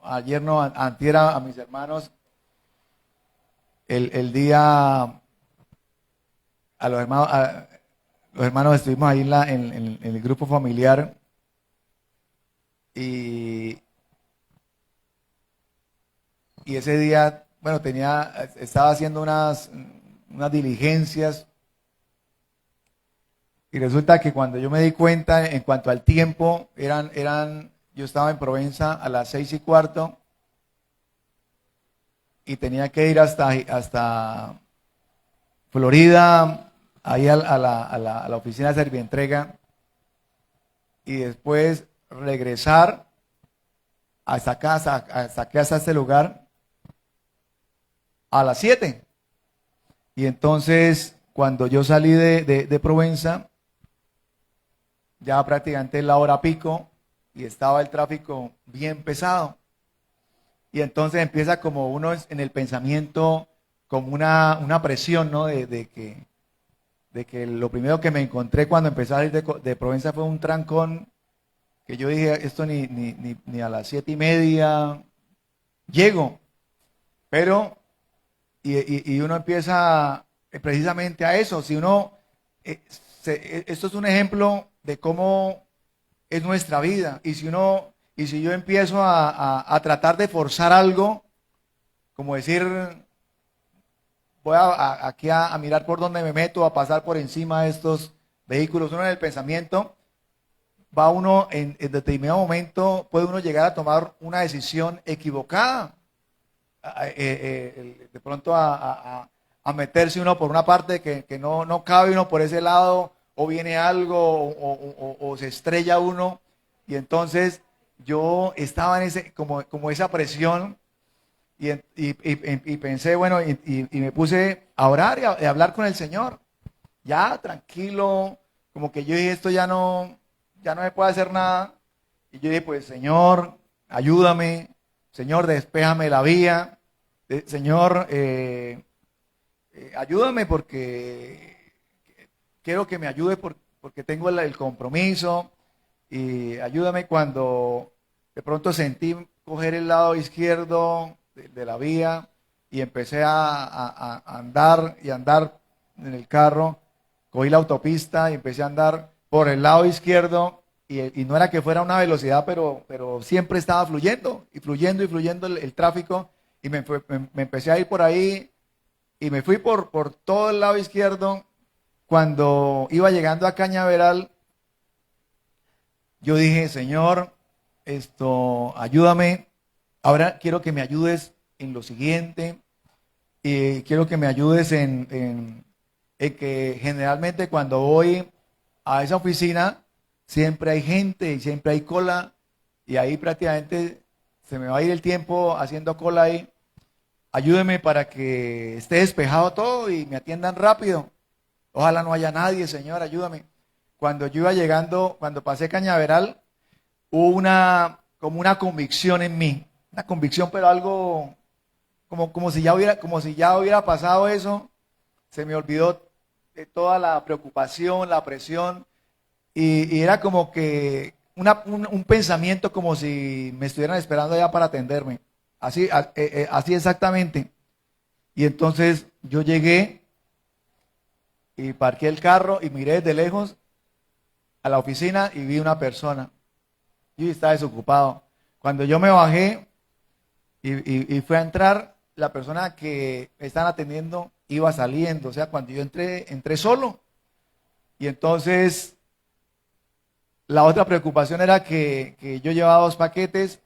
ayer, no, antier a mis hermanos, el día a los hermanos estuvimos ahí en el grupo familiar, y ese día, bueno, estaba haciendo unas diligencias, y resulta que cuando yo me di cuenta en cuanto al tiempo, yo estaba en Provenza a las 6:15 y tenía que ir hasta Florida ahí a la oficina de Servientrega y después regresar hasta casa, hasta este lugar a las 7. Y entonces, cuando yo salí de Provenza, ya prácticamente es la hora pico y estaba el tráfico bien pesado. Y entonces empieza como uno en el pensamiento, como una presión, ¿no? De que lo primero que me encontré cuando empecé a salir de Provenza fue un trancón que yo dije, esto ni a las 7:30 llego. Pero, y uno empieza precisamente a eso. Si uno, esto es un ejemplo de cómo es nuestra vida. Y si yo empiezo a tratar de forzar algo, como decir, voy aquí a mirar por dónde me meto, a pasar por encima de estos vehículos, uno en el pensamiento, va uno en determinado momento, puede uno llegar a tomar una decisión equivocada. De pronto a meterse uno por una parte que no cabe uno por ese lado, o viene algo, o se estrella uno, y entonces yo estaba en como esa presión, y pensé, bueno, y me puse a orar y a hablar con el Señor, ya tranquilo, como que yo dije, esto ya no me puede hacer nada, y yo dije, pues Señor, ayúdame, Señor, despéjame la vía, Señor, ayúdame porque quiero que me ayude porque tengo el compromiso, y ayúdame cuando de pronto sentí coger el lado izquierdo de la vía y empecé a andar en el carro, cogí la autopista y empecé a andar por el lado izquierdo y no era que fuera una velocidad, pero siempre estaba fluyendo y fluyendo el tráfico y me empecé a ir por ahí y me fui por todo el lado izquierdo. Cuando iba llegando a Cañaveral, yo dije, Señor, ayúdame. Ahora quiero que me ayudes en lo siguiente. Y quiero que me ayudes en que generalmente cuando voy a esa oficina, siempre hay gente y siempre hay cola. Y ahí prácticamente se me va a ir el tiempo haciendo cola ahí. Ayúdeme para que esté despejado todo y me atiendan rápido. Ojalá no haya nadie, Señor, ayúdame. Cuando yo iba llegando, cuando pasé Cañaveral, hubo como una convicción en mí. Una convicción, pero algo como si ya hubiera pasado eso. Se me olvidó de toda la preocupación, la presión. Y era como que un pensamiento como si me estuvieran esperando ya para atenderme. Así exactamente. Y entonces yo llegué y parqué el carro y miré desde lejos a la oficina y vi una persona. Yo estaba desocupado. Cuando yo me bajé y fui a entrar, la persona que me están atendiendo iba saliendo. O sea, cuando yo entré solo. Y entonces la otra preocupación era que yo llevaba 2 paquetes.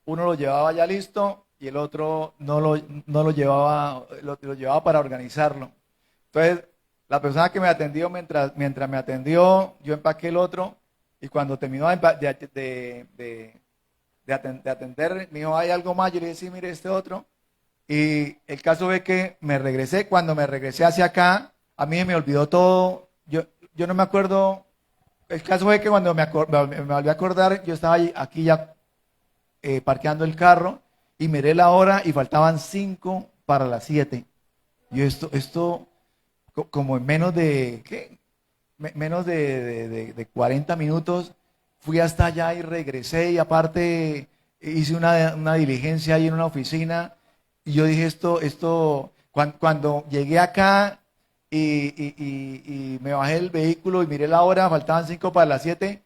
Uno lo llevaba ya listo y el otro no lo llevaba, lo llevaba para organizarlo. Entonces, la persona que me atendió, mientras me atendió, yo empaqué el otro y cuando terminó de atender, me dijo, ¿hay algo más? Yo le dije, sí, mire este otro. Y el caso fue que me regresé, cuando me regresé hacia acá, a mí me olvidó todo, yo no me acuerdo, el caso fue que cuando me volví a acordar, yo estaba aquí ya parqueando el carro y miré la hora y faltaban 5 para las 7. Yo esto como en menos de, ¿qué? Menos de 40 minutos, fui hasta allá y regresé y aparte hice una diligencia ahí en una oficina y yo dije cuando llegué acá y me bajé del vehículo y miré la hora, faltaban 5 para las 7,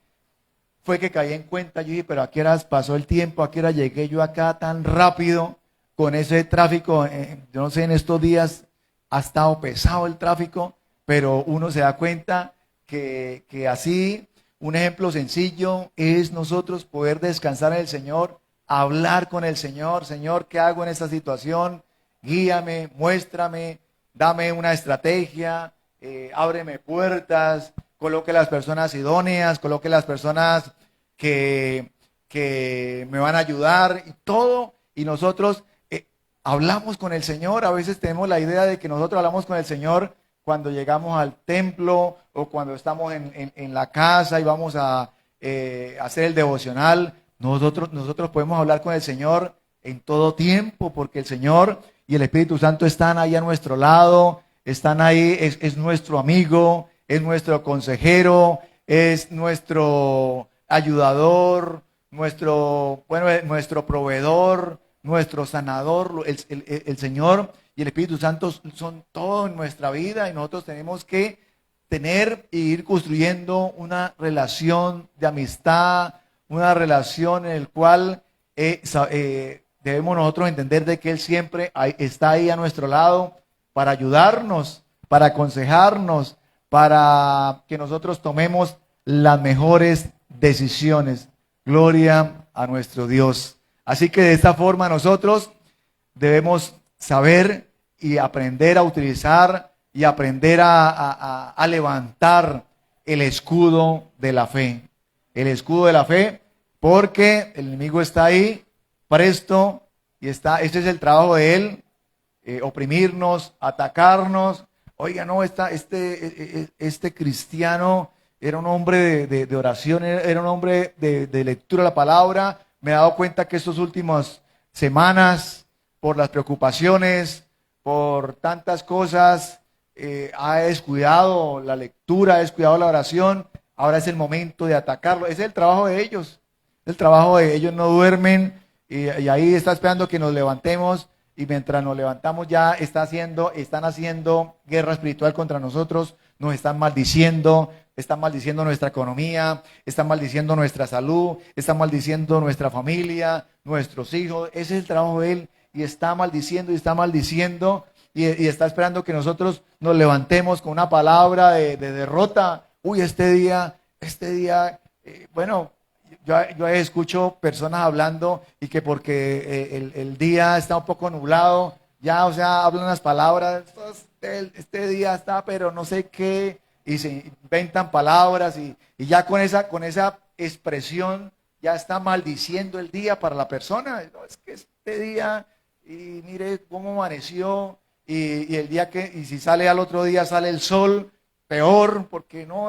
fue que caí en cuenta, yo dije, pero ¿a qué horas pasó el tiempo? ¿A qué hora llegué yo acá tan rápido con ese tráfico? Yo no sé, en estos días ha estado pesado el tráfico, pero uno se da cuenta que así, un ejemplo sencillo es nosotros poder descansar en el Señor, hablar con el Señor. Señor, ¿qué hago en esta situación? Guíame, muéstrame, dame una estrategia, ábreme puertas, coloque las personas idóneas, coloque las personas que me van a ayudar y todo. Y nosotros hablamos con el Señor. A veces tenemos la idea de que nosotros hablamos con el Señor cuando llegamos al templo o cuando estamos en la casa y vamos a hacer el devocional. Nosotros podemos hablar con el Señor en todo tiempo, porque el Señor y el Espíritu Santo están ahí a nuestro lado, están ahí, es nuestro amigo, es nuestro consejero, es nuestro ayudador, nuestro proveedor, nuestro sanador. El Señor y el Espíritu Santo son todo en nuestra vida, y nosotros tenemos que tener e ir construyendo una relación de amistad, una relación en el cual debemos nosotros entender de que Él siempre está ahí a nuestro lado para ayudarnos, para aconsejarnos, para que nosotros tomemos las mejores decisiones. Gloria a nuestro Dios. Así que de esta forma nosotros debemos saber y aprender a utilizar y aprender a levantar el escudo de la fe. El escudo de la fe, porque el enemigo está ahí presto y este es el trabajo de él, oprimirnos, atacarnos. Oiga, no, este cristiano era un hombre de oración, era un hombre de lectura de la palabra. Me he dado cuenta que estas últimas semanas, por las preocupaciones, por tantas cosas, ha descuidado la lectura, ha descuidado la oración. Ahora es el momento de atacarlo. Ese es el trabajo de ellos. El trabajo de ellos, no duermen y ahí está esperando que nos levantemos, y mientras nos levantamos ya están haciendo guerra espiritual contra nosotros. Nos están maldiciendo nuestra economía, están maldiciendo nuestra salud, están maldiciendo nuestra familia, nuestros hijos. Ese es el trabajo de él, y está maldiciendo y está esperando que nosotros nos levantemos con una palabra de derrota. Uy, este día, bueno, yo escucho personas hablando y que porque el día está un poco nublado, ya, o sea, hablan unas palabras, este día está, pero no sé qué, y se inventan palabras y ya con esa expresión ya está maldiciendo el día para la persona. No, es que este día, y mire cómo amaneció, y el día y si sale al otro día sale el sol, peor, porque no,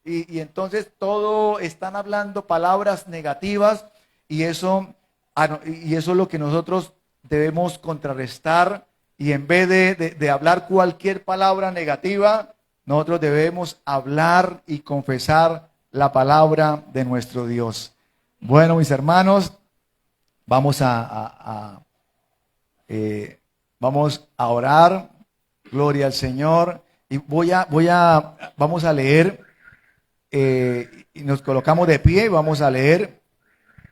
y entonces todo están hablando palabras negativas, y eso es lo que nosotros debemos contrarrestar. Y en vez de hablar cualquier palabra negativa, nosotros debemos hablar y confesar la palabra de nuestro Dios. Bueno, mis hermanos, vamos a orar. Gloria al Señor. Y vamos a leer, y nos colocamos de pie y vamos a leer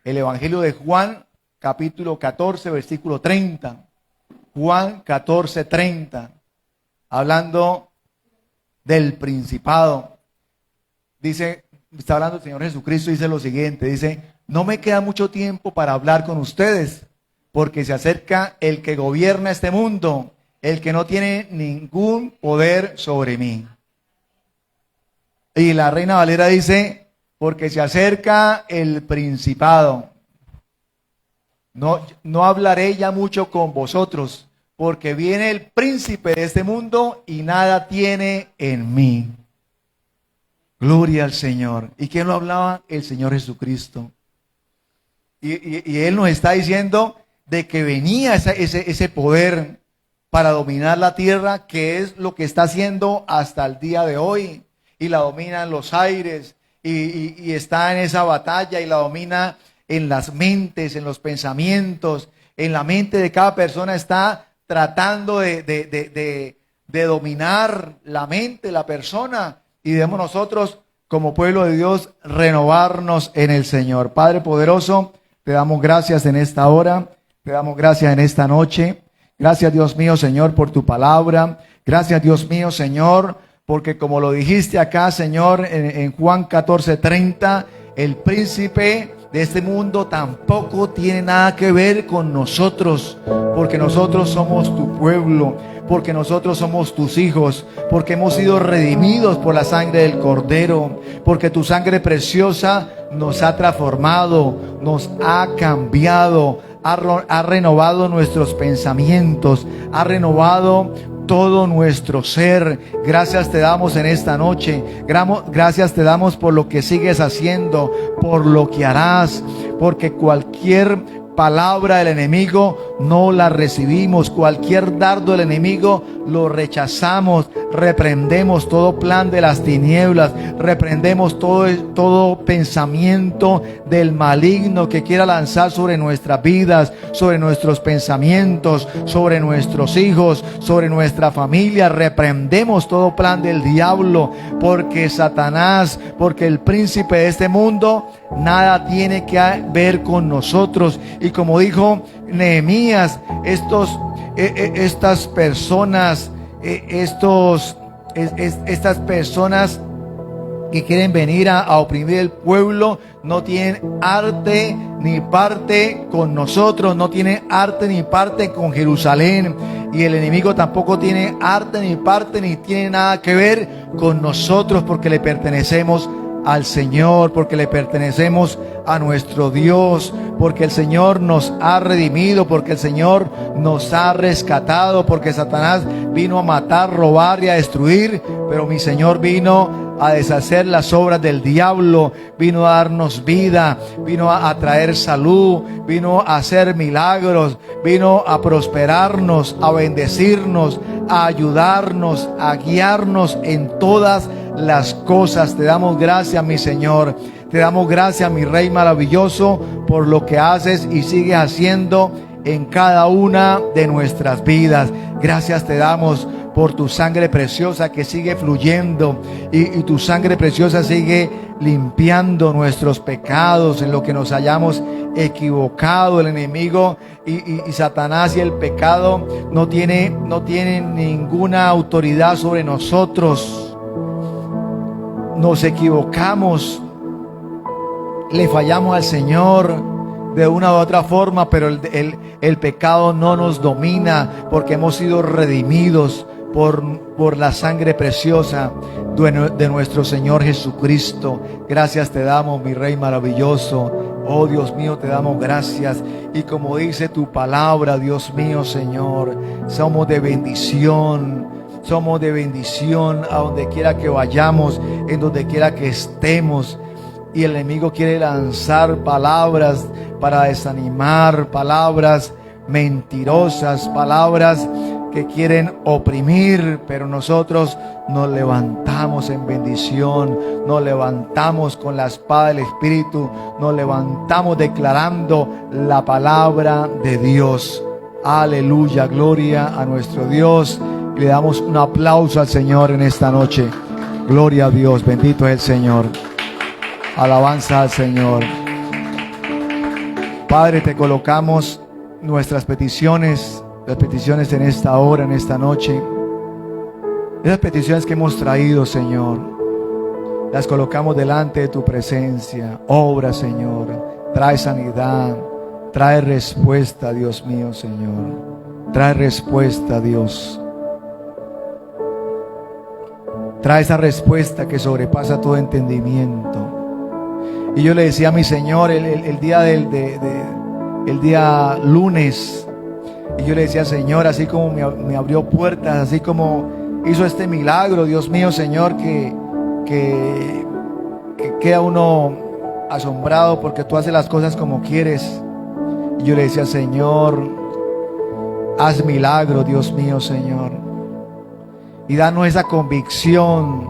el Evangelio de Juan, capítulo 14, versículo 30. Juan 14, 30. Hablando del principado. Está hablando el Señor Jesucristo, dice lo siguiente, dice: no me queda mucho tiempo para hablar con ustedes, porque se acerca el que gobierna este mundo, el que no tiene ningún poder sobre mí. Y la Reina Valera dice: porque se acerca el principado. No hablaré ya mucho con vosotros, porque viene el príncipe de este mundo y nada tiene en mí. Gloria al Señor. ¿Y quién lo hablaba? El Señor Jesucristo. Y Él nos está diciendo de que venía ese poder para dominar la tierra, que es lo que está haciendo hasta el día de hoy. Y la domina en los aires, y está en esa batalla, y la domina en las mentes, en los pensamientos, en la mente de cada persona. Está tratando de dominar la mente, la persona, y debemos nosotros, como pueblo de Dios, renovarnos en el Señor. Padre poderoso, te damos gracias en esta hora, te damos gracias en esta noche. Gracias, Dios mío, Señor, por tu palabra. Gracias, Dios mío, Señor, porque como lo dijiste acá, Señor, en Juan 14:30, el príncipe de este mundo tampoco tiene nada que ver con nosotros, porque nosotros somos tu pueblo, porque nosotros somos tus hijos, porque hemos sido redimidos por la sangre del Cordero, porque tu sangre preciosa nos ha transformado, nos ha cambiado, ha renovado nuestros pensamientos, ha renovado todo nuestro ser. Gracias te damos en esta noche. Gracias te damos por lo que sigues haciendo, por lo que harás, porque cualquier palabra del enemigo no la recibimos, cualquier dardo del enemigo lo rechazamos, reprendemos todo plan de las tinieblas, reprendemos todo pensamiento del maligno que quiera lanzar sobre nuestras vidas, sobre nuestros pensamientos, sobre nuestros hijos, sobre nuestra familia. Reprendemos todo plan del diablo, porque Satanás, porque el príncipe de este mundo nada tiene que ver con nosotros. Y como dijo Nehemías, estas personas que quieren venir a oprimir el pueblo no tienen arte ni parte con nosotros, no tienen arte ni parte con Jerusalén, y el enemigo tampoco tiene arte ni parte ni tiene nada que ver con nosotros, porque le pertenecemos al Señor, porque le pertenecemos a nuestro Dios, porque el Señor nos ha redimido, porque el Señor nos ha rescatado, porque Satanás vino a matar, robar y a destruir, pero mi Señor vino a deshacer las obras del diablo, vino a darnos vida, vino a traer salud, vino a hacer milagros, vino a prosperarnos, a bendecirnos, a ayudarnos, a guiarnos en todas las cosas. Te damos gracias, mi Señor. Te damos gracias, mi Rey maravilloso, por lo que haces y sigues haciendo en cada una de nuestras vidas. Gracias te damos por tu sangre preciosa que sigue fluyendo, y tu sangre preciosa sigue limpiando nuestros pecados en lo que nos hayamos equivocado. El enemigo y Satanás y el pecado no tienen ninguna autoridad sobre nosotros. Nos equivocamos, le fallamos al Señor de una u otra forma, pero el pecado no nos domina, porque hemos sido redimidos por la sangre preciosa de nuestro Señor Jesucristo. Gracias te damos, mi Rey maravilloso. Oh Dios mío, te damos gracias. Y como dice tu palabra, Dios mío, Señor, somos de bendición. Somos de bendición a donde quiera que vayamos, en donde quiera que estemos. Y el enemigo quiere lanzar palabras para desanimar, palabras mentirosas, palabras que quieren oprimir, pero nosotros nos levantamos en bendición, nos levantamos con la espada del Espíritu, nos levantamos declarando la palabra de Dios. Aleluya, gloria a nuestro Dios. Y le damos un aplauso al Señor en esta noche. Gloria a Dios, bendito es el Señor. Alabanza al Señor. Padre, te colocamos nuestras peticiones, las peticiones en esta hora, en esta noche. Esas peticiones que hemos traído, Señor, las colocamos delante de tu presencia. Obra, Señor. Trae sanidad. Trae respuesta, Dios mío, Señor. Trae respuesta, Dios. Trae esa respuesta que sobrepasa todo entendimiento. Y yo le decía a mi Señor el día lunes, y yo le decía, Señor, así como me abrió puertas, así como hizo este milagro, Dios mío, Señor, que queda uno asombrado porque tú haces las cosas como quieres. Y yo le decía, Señor, haz milagro, Dios mío, Señor, y danos esa convicción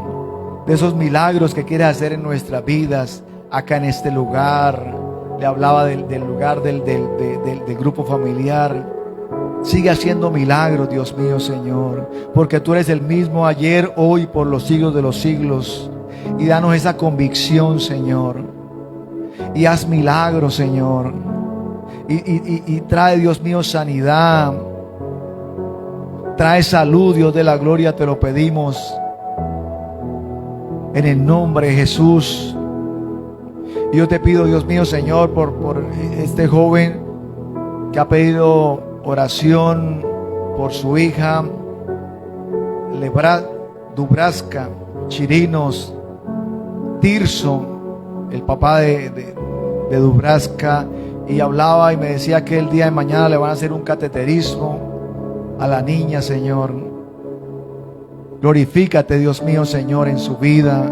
de esos milagros que quieres hacer en nuestras vidas. Acá en este lugar, le hablaba del lugar del grupo familiar. Sigue haciendo milagros, Dios mío, Señor, porque tú eres el mismo ayer, hoy, por los siglos de los siglos. Y danos esa convicción, Señor, y haz milagros, Señor, y trae, Dios mío, sanidad, trae salud, Dios de la gloria, te lo pedimos en el nombre de Jesús. Y yo te pido, Dios mío, Señor, por este joven que ha pedido oración por su hija, Dubraska Chirinos Tirso, el papá de Dubraska, y hablaba y me decía que el día de mañana le van a hacer un cateterismo a la niña, Señor. Glorifícate, Dios mío, Señor, en su vida.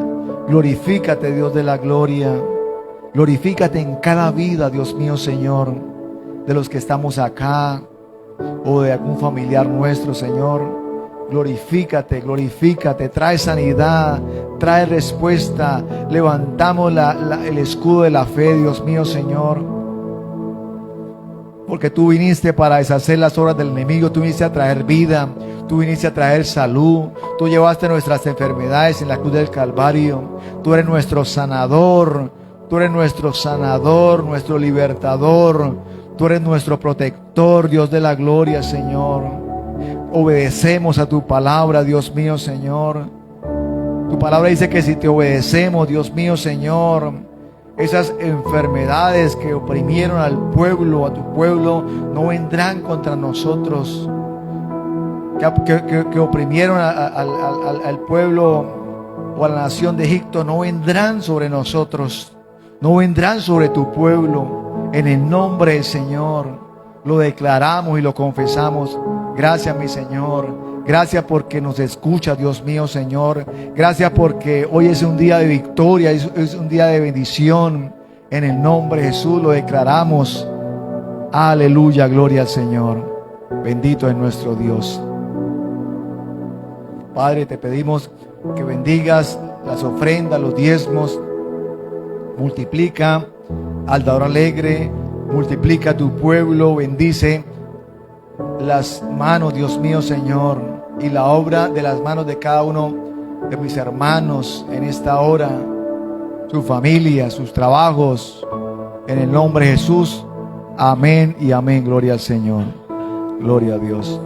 Glorifícate, Dios de la gloria. Glorifícate en cada vida, Dios mío, Señor, de los que estamos acá o de algún familiar nuestro, Señor. Glorifícate, glorifícate. Trae sanidad, trae respuesta. Levantamos el escudo de la fe, Dios mío, Señor, porque tú viniste para deshacer las obras del enemigo. Tú viniste a traer vida, tú viniste a traer salud. Tú llevaste nuestras enfermedades en la cruz del Calvario. Tú eres nuestro sanador, tú eres nuestro sanador, nuestro libertador. Tú eres nuestro protector, Dios de la gloria, Señor. Obedecemos a tu palabra, Dios mío, Señor. Tu palabra dice que si te obedecemos, Dios mío, Señor, esas enfermedades que oprimieron al pueblo, a tu pueblo, no vendrán contra nosotros. Que oprimieron al pueblo o a la nación de Egipto, no vendrán sobre nosotros, no vendrán sobre tu pueblo. En el nombre del Señor lo declaramos y lo confesamos. Gracias, mi Señor. Gracias porque nos escucha, Dios mío, Señor. Gracias porque hoy es un día de victoria, es un día de bendición. En el nombre de Jesús lo declaramos. Aleluya, gloria al Señor. Bendito es nuestro Dios. Padre, te pedimos que bendigas las ofrendas, los diezmos. Multiplica al dador alegre, multiplica a tu pueblo, bendice las manos, Dios mío, Señor, y la obra de las manos de cada uno de mis hermanos en esta hora, su familia, sus trabajos, en el nombre de Jesús. Amén y amén. Gloria al Señor. Gloria a Dios.